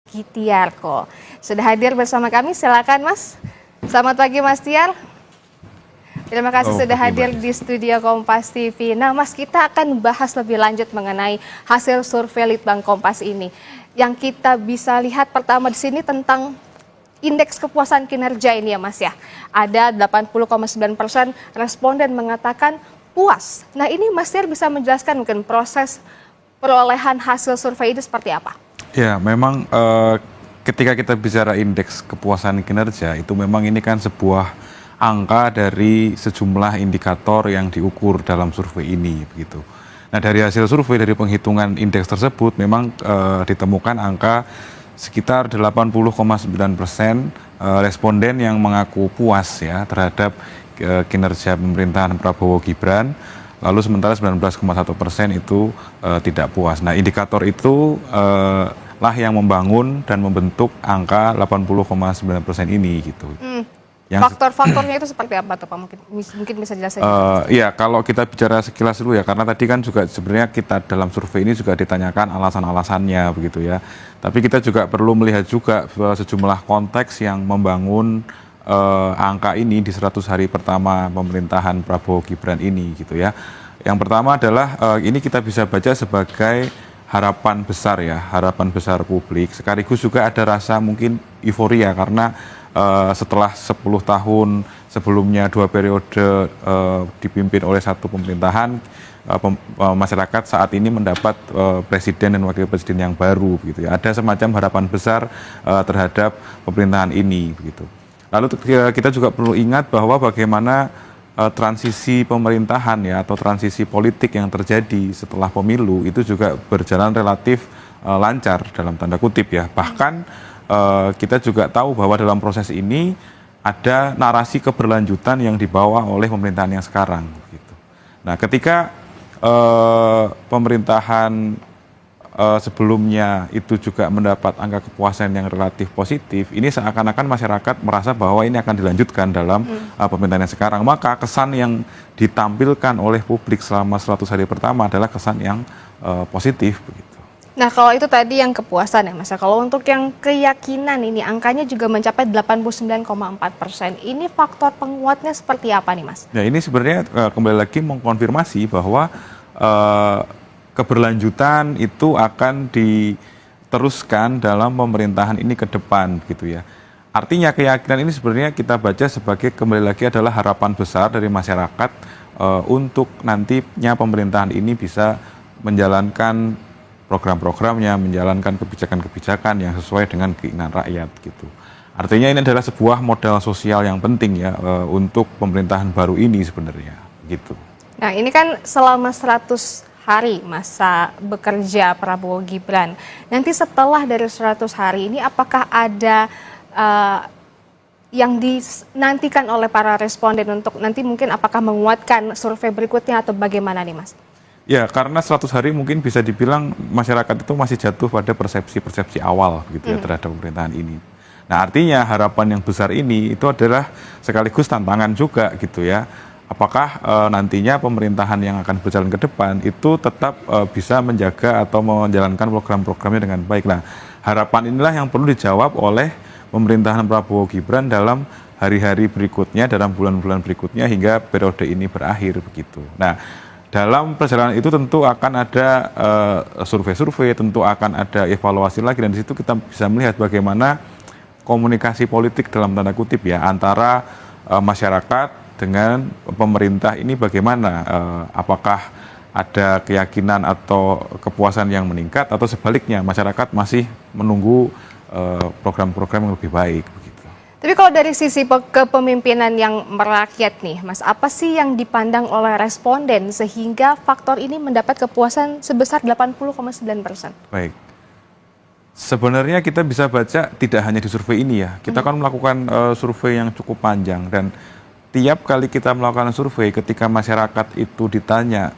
Tiarko sudah hadir bersama kami. Silakan Mas. Selamat pagi Mas Tiar. Terima kasih sudah hadir di studio Kompas TV. Nah Mas, kita akan bahas lebih lanjut mengenai hasil survei Litbang Kompas ini. Yang kita bisa lihat pertama di sini tentang indeks kepuasan kinerja ini ya Mas ya. Ada 80,9% responden mengatakan puas. Nah ini Mas Tiar bisa menjelaskan mungkin proses perolehan hasil survei ini seperti apa? Ya, memang ketika kita bicara indeks kepuasan kinerja, itu memang ini kan sebuah angka dari sejumlah indikator yang diukur dalam survei ini, begitu. Nah, dari hasil survei, dari penghitungan indeks tersebut, memang ditemukan angka sekitar 80,9% responden yang mengaku puas ya terhadap kinerja pemerintahan Prabowo Gibran. Lalu sementara 19,1% itu tidak puas. Nah, indikator itu lah yang membangun dan membentuk angka 80,9% ini gitu. Faktor-faktornya itu seperti apa tuh Pak? Mungkin bisa jelasin. Iya, kalau kita bicara sekilas dulu ya, karena tadi kan juga sebenarnya kita dalam survei ini juga ditanyakan alasan-alasannya begitu ya. Tapi kita juga perlu melihat juga sejumlah konteks yang membangun angka ini di 100 hari pertama pemerintahan Prabowo Gibran ini gitu ya. Yang pertama adalah ini kita bisa baca sebagai harapan besar ya, harapan besar publik. Sekaligus juga ada rasa mungkin euforia karena setelah 10 tahun sebelumnya 2 periode dipimpin oleh satu pemerintahan, masyarakat saat ini mendapat presiden dan wakil presiden yang baru begitu ya. Ada semacam harapan besar terhadap pemerintahan ini begitu. Lalu kita juga perlu ingat bahwa bagaimana transisi pemerintahan ya atau transisi politik yang terjadi setelah pemilu itu juga berjalan relatif lancar dalam tanda kutip ya. Bahkan kita juga tahu bahwa dalam proses ini ada narasi keberlanjutan yang dibawa oleh pemerintahan yang sekarang. Gitu. Nah, ketika pemerintahan sebelumnya itu juga mendapat angka kepuasan yang relatif positif, ini seakan-akan masyarakat merasa bahwa ini akan dilanjutkan dalam pemerintahan yang sekarang. Maka kesan yang ditampilkan oleh publik selama 100 hari pertama adalah kesan yang positif begitu. Nah kalau itu tadi yang kepuasan ya Mas, kalau untuk yang keyakinan ini angkanya juga mencapai 89,4%. Ini faktor penguatnya seperti apa nih Mas? Ya ini sebenarnya kembali lagi mengkonfirmasi bahwa keberlanjutan itu akan diteruskan dalam pemerintahan ini ke depan gitu ya. Artinya keyakinan ini sebenarnya kita baca sebagai kembali lagi adalah harapan besar dari masyarakat untuk nantinya pemerintahan ini bisa menjalankan program-programnya, menjalankan kebijakan-kebijakan yang sesuai dengan keinginan rakyat gitu. Artinya ini adalah sebuah modal sosial yang penting ya untuk pemerintahan baru ini sebenarnya gitu. Nah ini kan selama 100 hari masa bekerja Prabowo Gibran. Nanti setelah dari 100 hari ini apakah ada yang dinantikan oleh para responden untuk nanti mungkin apakah menguatkan survei berikutnya atau bagaimana nih Mas? Ya karena 100 hari mungkin bisa dibilang masyarakat itu masih jatuh pada persepsi-persepsi awal gitu ya terhadap pemerintahan ini. Nah artinya harapan yang besar ini itu adalah sekaligus tantangan juga gitu ya. Apakah nantinya pemerintahan yang akan berjalan ke depan itu tetap bisa menjaga atau menjalankan program-programnya dengan baik. Nah, harapan inilah yang perlu dijawab oleh pemerintahan Prabowo Gibran dalam hari-hari berikutnya, dalam bulan-bulan berikutnya hingga periode ini berakhir begitu. Nah, dalam perjalanan itu tentu akan ada survei-survei, tentu akan ada evaluasi lagi dan di situ kita bisa melihat bagaimana komunikasi politik dalam tanda kutip ya antara masyarakat dengan pemerintah ini bagaimana, apakah ada keyakinan atau kepuasan yang meningkat atau sebaliknya masyarakat masih menunggu program-program yang lebih baik begitu. Tapi kalau dari sisi kepemimpinan yang merakyat nih Mas, apa sih yang dipandang oleh responden sehingga faktor ini mendapat kepuasan sebesar 80,9%? Baik. Sebenarnya kita bisa baca tidak hanya di survei ini ya, kita kan melakukan survei yang cukup panjang dan tiap kali kita melakukan survei ketika masyarakat itu ditanya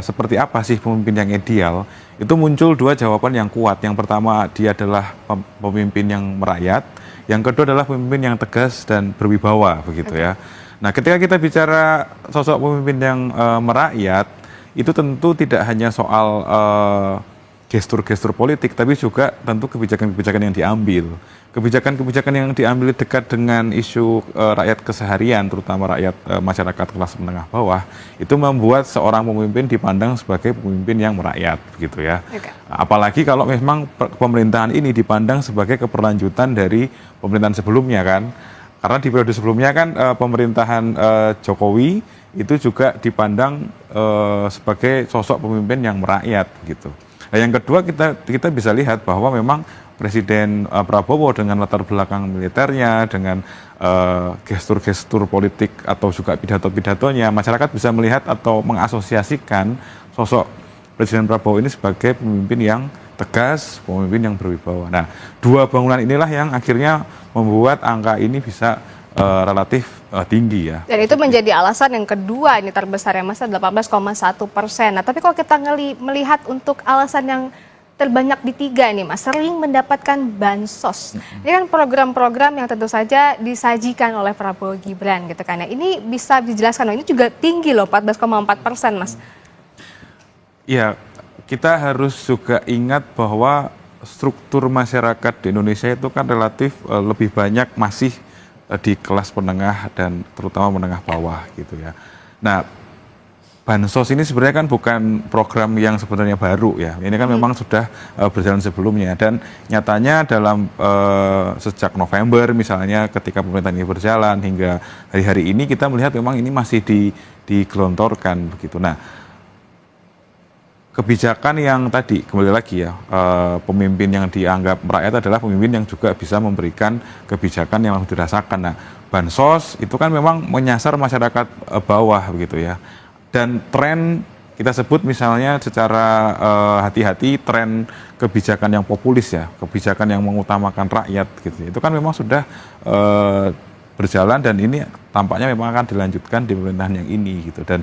seperti apa sih pemimpin yang ideal, itu muncul 2 jawaban yang kuat. Yang pertama dia adalah pemimpin yang merakyat, yang kedua adalah pemimpin yang tegas dan berwibawa begitu ya. Nah ketika kita bicara sosok pemimpin yang merakyat, itu tentu tidak hanya soal gestur-gestur politik, tapi juga tentu kebijakan-kebijakan yang diambil. Kebijakan-kebijakan yang diambil dekat dengan isu rakyat keseharian, terutama rakyat masyarakat kelas menengah bawah, itu membuat seorang pemimpin dipandang sebagai pemimpin yang merakyat, gitu ya. Okay. Apalagi kalau memang pemerintahan ini dipandang sebagai keberlanjutan dari pemerintahan sebelumnya kan. Karena di periode sebelumnya kan pemerintahan Jokowi itu juga dipandang sebagai sosok pemimpin yang merakyat, gitu. Nah, yang kedua kita bisa lihat bahwa memang Presiden Prabowo dengan latar belakang militernya, dengan gestur-gestur politik atau juga pidato-pidatonya, masyarakat bisa melihat atau mengasosiasikan sosok Presiden Prabowo ini sebagai pemimpin yang tegas, pemimpin yang berwibawa. Nah, dua bangunan inilah yang akhirnya membuat angka ini bisa relatif tinggi ya. Dan itu menjadi alasan yang kedua ini terbesar ya Mas, 18,1%. Nah, tapi kalau kita melihat untuk alasan yang terbanyak di tiga ini Mas, sering mendapatkan bansos. Ini kan program-program yang tentu saja disajikan oleh Prabowo Gibran gitu kan ya. Ini bisa dijelaskan, ini juga tinggi loh, 14,4% Mas. Ya, kita harus juga ingat bahwa struktur masyarakat di Indonesia itu kan relatif lebih banyak masih di kelas menengah dan terutama menengah bawah gitu ya. Nah, bansos ini sebenarnya kan bukan program yang sebenarnya baru ya. Ini kan memang sudah berjalan sebelumnya dan nyatanya dalam sejak November misalnya ketika pemerintahan ini berjalan hingga hari-hari ini kita melihat memang ini masih digelontorkan begitu. Nah, kebijakan yang tadi kembali lagi ya, pemimpin yang dianggap merakyat adalah pemimpin yang juga bisa memberikan kebijakan yang langsung dirasakan. Nah, bansos itu kan memang menyasar masyarakat bawah begitu ya. Dan tren kita sebut misalnya secara hati-hati tren kebijakan yang populis ya, kebijakan yang mengutamakan rakyat gitu. Itu kan memang sudah berjalan dan ini tampaknya memang akan dilanjutkan di pemerintahan yang ini gitu. Dan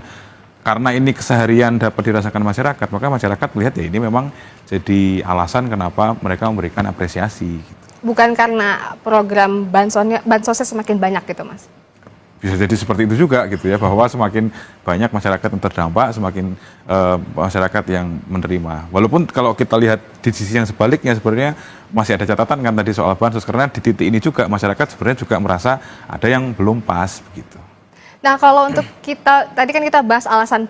karena ini keseharian dapat dirasakan masyarakat, maka masyarakat melihat ya ini memang jadi alasan kenapa mereka memberikan apresiasi. Gitu. Bukan karena program bansosnya semakin banyak gitu Mas? Bisa jadi seperti itu juga gitu ya, bahwa semakin banyak masyarakat yang terdampak, semakin masyarakat yang menerima. Walaupun kalau kita lihat di sisi yang sebaliknya sebenarnya masih ada catatan kan tadi soal bansos, karena di titik ini juga masyarakat sebenarnya juga merasa ada yang belum pas begitu. Nah, kalau untuk kita, tadi kan kita bahas alasan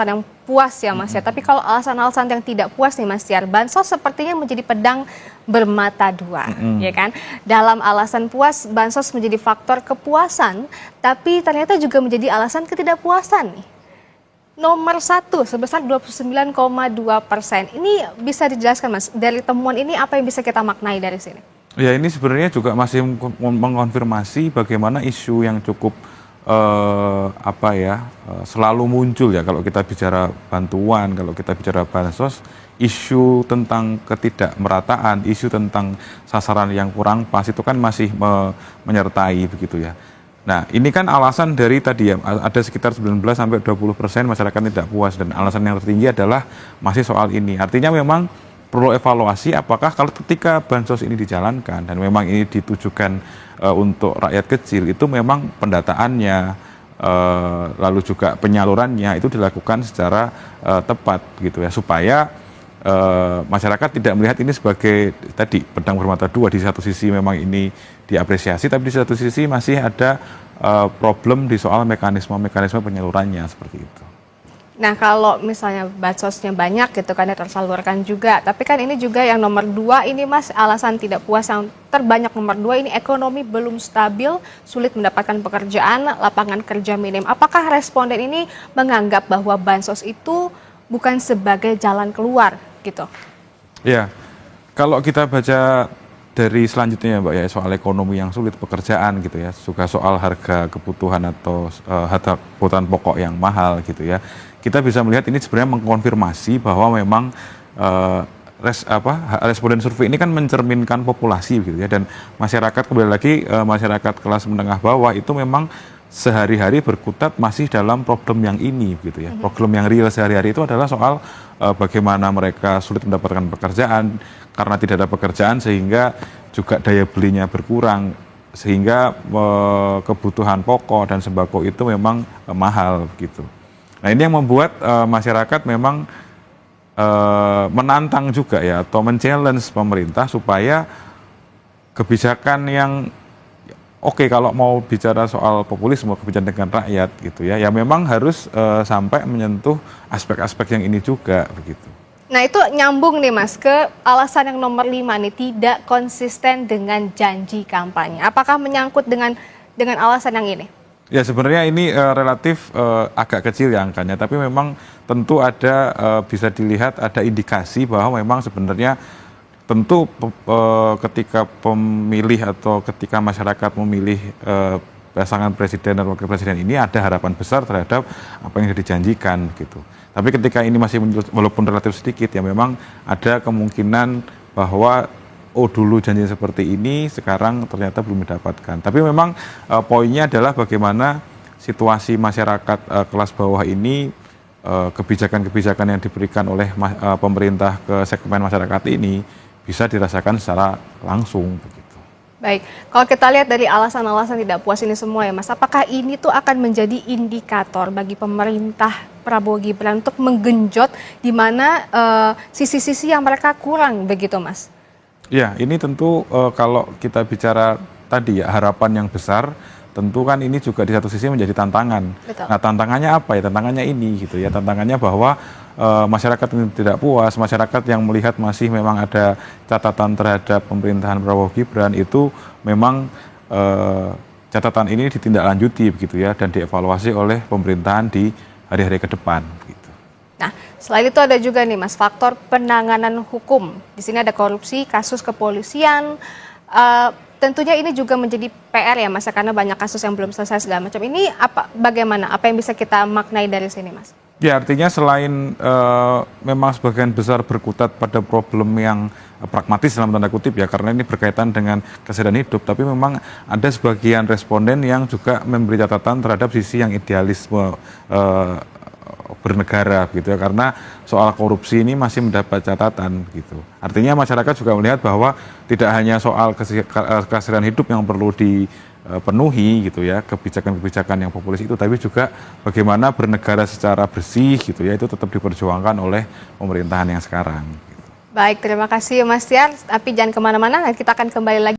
yang puas ya Mas ya, tapi kalau alasan-alasan yang tidak puas nih Mas Tiar, bansos sepertinya menjadi pedang bermata dua, ya kan? Dalam alasan puas, bansos menjadi faktor kepuasan, tapi ternyata juga menjadi alasan ketidakpuasan nih. Nomor 1 sebesar 29,2%. Ini bisa dijelaskan Mas, dari temuan ini apa yang bisa kita maknai dari sini? Ya, ini sebenarnya juga masih mengonfirmasi bagaimana isu yang cukup selalu muncul ya kalau kita bicara bantuan, kalau kita bicara bansos, isu tentang ketidakmerataan, isu tentang sasaran yang kurang pas itu kan masih menyertai begitu ya. Nah, ini kan alasan dari tadi ya, ada sekitar 19-20% masyarakat tidak puas dan alasan yang tertinggi adalah masih soal ini. Artinya memang perlu evaluasi apakah kalau ketika bansos ini dijalankan dan memang ini ditujukan untuk rakyat kecil, itu memang pendataannya lalu juga penyalurannya itu dilakukan secara tepat gitu ya, supaya masyarakat tidak melihat ini sebagai tadi pedang bermata dua. Di satu sisi memang ini diapresiasi, tapi di satu sisi masih ada problem di soal mekanisme penyalurannya seperti itu. Nah, kalau misalnya bansosnya banyak gitu kan ya, tersalurkan juga, tapi kan ini juga yang nomor 2 ini Mas, alasan tidak puas yang terbanyak nomor 2 ini ekonomi belum stabil, sulit mendapatkan pekerjaan, lapangan kerja minim. Apakah responden ini menganggap bahwa bansos itu bukan sebagai jalan keluar gitu? Ya, kalau kita baca dari selanjutnya Mbak ya, soal ekonomi yang sulit, pekerjaan gitu ya, juga soal harga kebutuhan atau harga kebutuhan pokok yang mahal gitu ya, kita bisa melihat ini sebenarnya mengkonfirmasi bahwa memang responden survei ini kan mencerminkan populasi gitu ya, dan masyarakat kembali lagi masyarakat kelas menengah bawah itu memang sehari-hari berkutat masih dalam problem yang ini gitu ya. Problem yang real sehari-hari itu adalah soal bagaimana mereka sulit mendapatkan pekerjaan, karena tidak ada pekerjaan sehingga juga daya belinya berkurang, sehingga kebutuhan pokok dan sembako itu memang mahal gitu. Nah, ini yang membuat masyarakat memang menantang juga ya, atau men-challenge pemerintah supaya kebijakan yang oke, kalau mau bicara soal populisme, kebijakan dengan rakyat gitu ya, ya memang harus sampai menyentuh aspek-aspek yang ini juga begitu. Nah itu nyambung nih Mas ke alasan yang nomor 5 nih, tidak konsisten dengan janji kampanye. Apakah menyangkut dengan alasan yang ini? Ya sebenarnya ini relatif agak kecil ya angkanya, tapi memang tentu ada bisa dilihat ada indikasi bahwa memang sebenarnya tentu ketika pemilih atau ketika masyarakat memilih pasangan presiden dan wakil presiden ini ada harapan besar terhadap apa yang dijanjikan gitu. Tapi ketika ini masih walaupun relatif sedikit ya memang ada kemungkinan bahwa oh dulu janji seperti ini sekarang ternyata belum didapatkan. Tapi memang poinnya adalah bagaimana situasi masyarakat kelas bawah ini, kebijakan-kebijakan yang diberikan oleh pemerintah ke segmen masyarakat ini bisa dirasakan secara langsung begitu. Baik, kalau kita lihat dari alasan-alasan tidak puas ini semua ya Mas, apakah ini tuh akan menjadi indikator bagi pemerintah Prabowo Gibran untuk menggenjot di mana sisi-sisi yang mereka kurang begitu Mas? Ya, ini tentu kalau kita bicara tadi ya harapan yang besar, tentu kan ini juga di satu sisi menjadi tantangan. Betul. Nah tantangannya apa ya? Tantangannya ini gitu ya, tantangannya bahwa masyarakat ini tidak puas, masyarakat yang melihat masih memang ada catatan terhadap pemerintahan Prabowo Gibran itu memang catatan ini ditindaklanjuti begitu ya dan dievaluasi oleh pemerintahan di hari-hari ke depan. Gitu. Nah, selain itu ada juga nih Mas faktor penanganan hukum. Di sini ada korupsi, kasus kepolisian. Tentunya ini juga menjadi PR ya Mas, karena banyak kasus yang belum selesai segala macam. Ini bagaimana? Apa yang bisa kita maknai dari sini Mas? Ya artinya selain memang sebagian besar berkutat pada problem yang pragmatis dalam tanda kutip ya karena ini berkaitan dengan kesehatan hidup, tapi memang ada sebagian responden yang juga memberi catatan terhadap sisi yang idealisme bernegara gitu ya karena soal korupsi ini masih mendapat catatan gitu. Artinya masyarakat juga melihat bahwa tidak hanya soal kesehatan hidup yang perlu dipenuhi gitu ya, kebijakan-kebijakan yang populis itu, tapi juga bagaimana bernegara secara bersih gitu ya, itu tetap diperjuangkan oleh pemerintahan yang sekarang. Gitu. Baik, terima kasih Mas Tiar, tapi jangan kemana-mana, kita akan kembali lagi.